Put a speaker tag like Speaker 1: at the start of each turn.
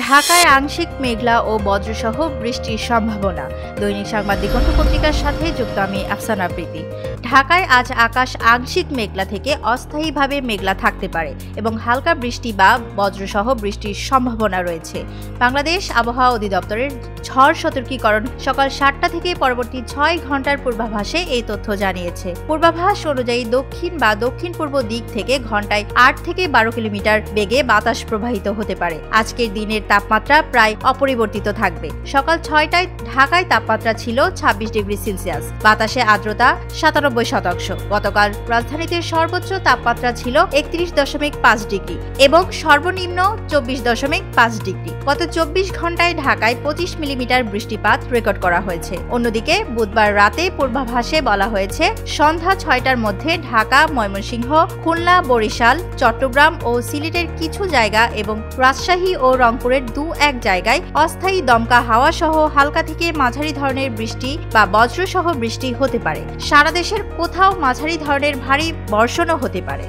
Speaker 1: ঢাকায় আংশিক মেঘলা ও বজ্রসহ বৃষ্টির সম্ভাবনা। দৈনিক সংবাদ দিগন্ত পত্রিকার সাথে যুক্ত আমি আফসানা প্রীতি। ঢাকায় আজ আকাশ আংশিক মেঘলা থেকে অস্থায়ীভাবে মেঘলা থাকতে পারে এবং হালকা বৃষ্টি বা বজ্রসহ বৃষ্টির সম্ভাবনা রয়েছে। বাংলাদেশ আবহাওয়া অধিদপ্তরের ঝড় সতর্কীকরণ সকাল ৭টা থেকে পরবর্তী ৬ ঘন্টার পূর্বাভাসে এই তথ্য জানিয়েছে। পূর্বাভাস অনুযায়ী দক্ষিণ বা দক্ষিণ পূর্ব দিক থেকে ঘন্টায় ৮ থেকে ১২ কিলোমিটার বেগে বাতাস প্রবাহিত হতে পারে। আজকের দিনের তাপমাত্রা প্রায় অপরিবর্তিত থাকবে। সকাল ৬টায় ঢাকায় তাপমাত্রা ছিল ২৬ ডিগ্রি সেলসিয়াস, বাতাসে আর্দ্রতা ৯৭%। গতকাল রাজধানীতে সর্বোচ্চ তাপমাত্রা ছিল ৩১.৫ ডিগ্রি এবং সর্বনিম্ন ২৪.৫ ডিগ্রি। গত ২৪ ঘন্টায় ঢাকায় ২৫ মিলিমিটার বৃষ্টিপাত রেকর্ড করা হয়েছে। অন্যদিকে বুধবার রাতে পূর্বাভাসে বলা হয়েছে সন্ধ্যা ৬টার মধ্যে ঢাকা, ময়মনসিংহ, খুলনা, বরিশাল, চট্টগ্রাম ও সিলেটের কিছু জায়গা এবং রাজশাহী ও রংপুরের ২-১ জায়গায় অস্থায়ী দমকা হাওয়া সহ হালকা থেকে মাঝারি ধরনের বৃষ্টি বা বজ্রসহ বৃষ্টি হতে পারে। সারা দেশের কোথাও মাঝারি ধরনের ভারী বর্ষণও হতে পারে।